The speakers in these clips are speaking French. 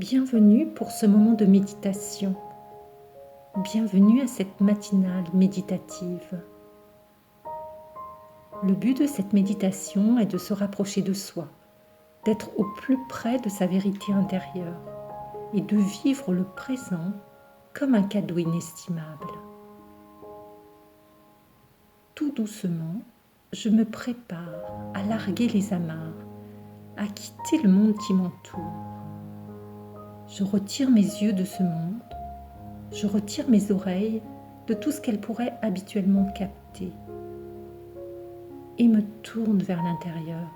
Bienvenue pour ce moment de méditation. Bienvenue à cette matinale méditative. Le but de cette méditation est de se rapprocher de soi, d'être au plus près de sa vérité intérieure et de vivre le présent comme un cadeau inestimable. Tout doucement, je me prépare à larguer les amarres, à quitter le monde qui m'entoure. Je retire mes yeux de ce monde, je retire mes oreilles de tout ce qu'elles pourraient habituellement capter et me tourne vers l'intérieur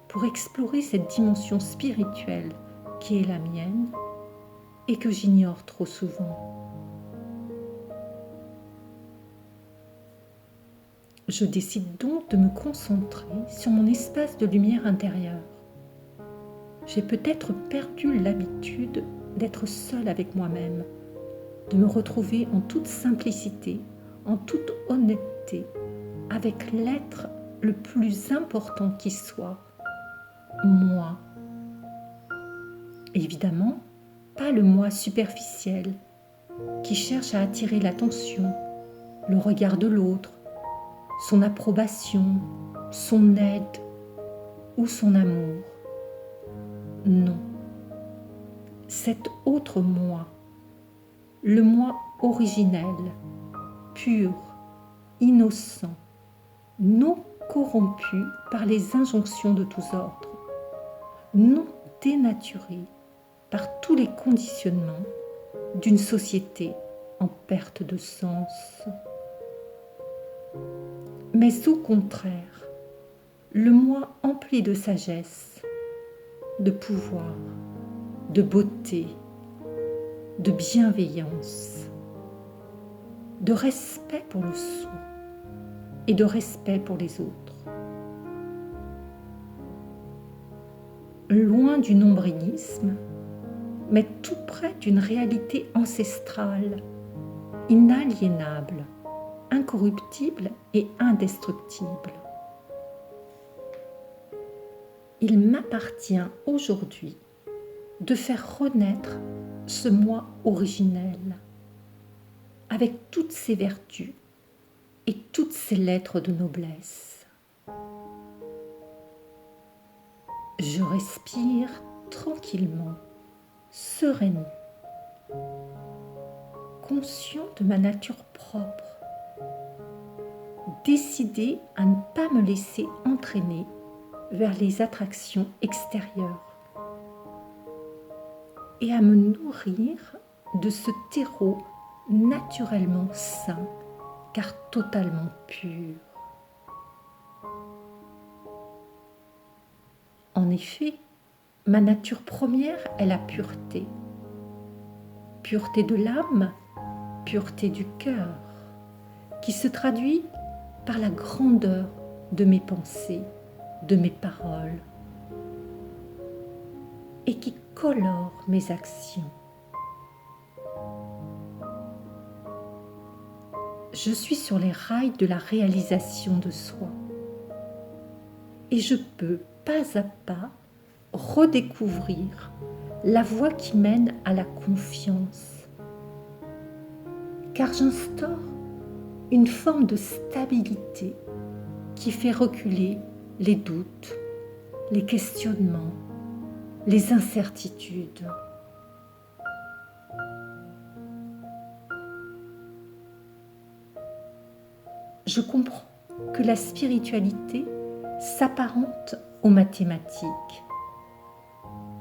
pour explorer cette dimension spirituelle qui est la mienne et que j'ignore trop souvent. Je décide donc de me concentrer sur mon espace de lumière intérieure. J'ai peut-être perdu l'habitude d'être seule avec moi-même, de me retrouver en toute simplicité, en toute honnêteté, avec l'être le plus important qui soit, moi. Évidemment, pas le moi superficiel, qui cherche à attirer l'attention, le regard de l'autre, son approbation, son aide ou son amour. Non. Cet autre moi, le moi originel, pur, innocent, non corrompu par les injonctions de tous ordres, non dénaturé par tous les conditionnements d'une société en perte de sens. Mais au contraire, le moi empli de sagesse, de pouvoir, de beauté, de bienveillance, de respect pour le soi et de respect pour les autres. Loin du nombrilisme, mais tout près d'une réalité ancestrale, inaliénable, incorruptible et indestructible. Il m'appartient aujourd'hui de faire renaître ce moi originel, avec toutes ses vertus et toutes ses lettres de noblesse. Je respire tranquillement, sereinement, conscient de ma nature propre, décidé à ne pas me laisser entraîner vers les attractions extérieures et à me nourrir de ce terreau naturellement sain car totalement pur. En effet, ma nature première est la pureté. Pureté de l'âme, pureté du cœur, qui se traduit par la grandeur de mes pensées, de mes paroles, et qui colore mes actions. Je suis sur les rails de la réalisation de soi, et je peux, pas à pas, redécouvrir la voie qui mène à la confiance, car j'instaure une forme de stabilité qui fait reculer les doutes, les questionnements, les incertitudes. Je comprends que la spiritualité s'apparente aux mathématiques.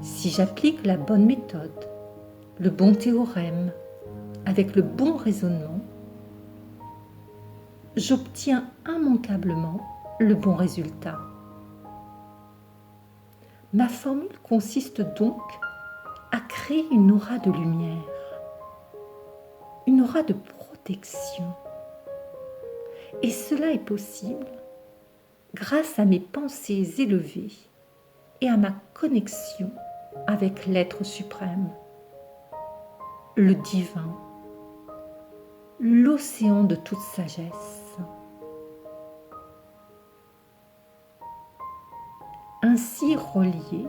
Si j'applique la bonne méthode, le bon théorème, avec le bon raisonnement, j'obtiens immanquablement le bon résultat. Ma formule consiste donc à créer une aura de lumière, une aura de protection. Et cela est possible grâce à mes pensées élevées et à ma connexion avec l'être suprême, le divin, l'océan de toute sagesse. Ainsi relié,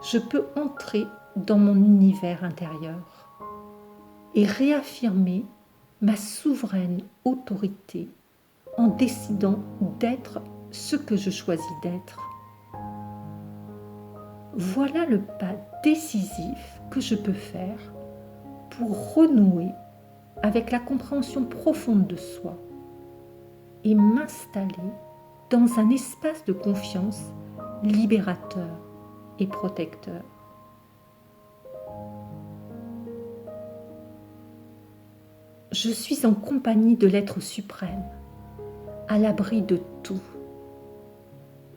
je peux entrer dans mon univers intérieur et réaffirmer ma souveraine autorité en décidant d'être ce que je choisis d'être. Voilà le pas décisif que je peux faire pour renouer avec la compréhension profonde de soi et m'installer dans un espace de confiance libérateur et protecteur. Je suis en compagnie de l'être suprême, à l'abri de tout.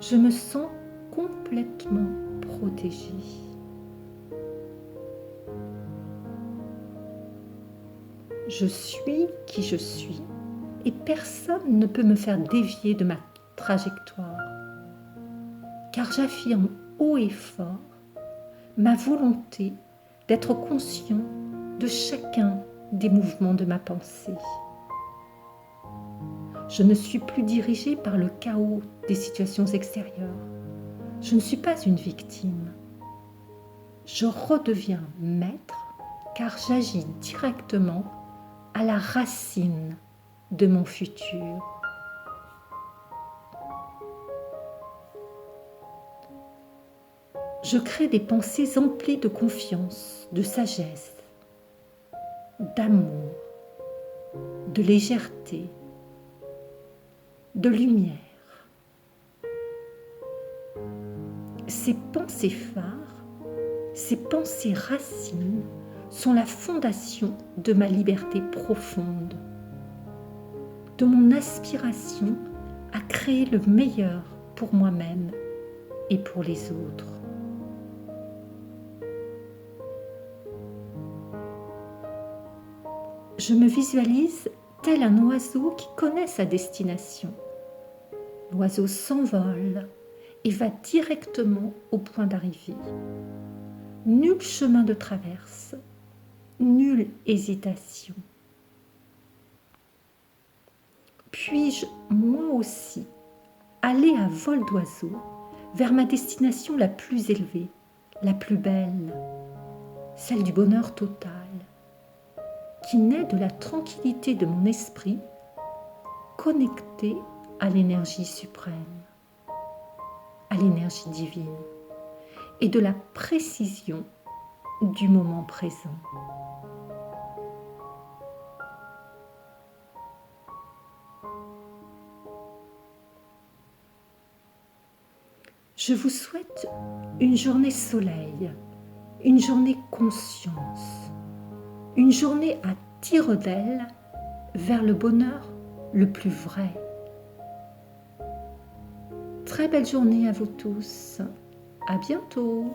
Je me sens complètement protégée. Je suis qui je suis et personne ne peut me faire dévier de ma trajectoire, car j'affirme haut et fort ma volonté d'être conscient de chacun des mouvements de ma pensée. Je ne suis plus dirigée par le chaos des situations extérieures. Je ne suis pas une victime. Je redeviens maître car j'agis directement à la racine de mon futur. Je crée des pensées emplies de confiance, de sagesse, d'amour, de légèreté, de lumière. Ces pensées phares, ces pensées racines sont la fondation de ma liberté profonde, de mon aspiration à créer le meilleur pour moi-même et pour les autres. Je me visualise tel un oiseau qui connaît sa destination. L'oiseau s'envole et va directement au point d'arrivée. Nul chemin de traverse, nulle hésitation. Puis-je, moi aussi, aller à vol d'oiseau vers ma destination la plus élevée, la plus belle, celle du bonheur total, qui naît de la tranquillité de mon esprit, connecté à l'énergie suprême, à l'énergie divine, et de la précision du moment présent. Je vous souhaite une journée soleil, une journée conscience, une journée à tire-d'aile vers le bonheur le plus vrai. Très belle journée à vous tous. À bientôt.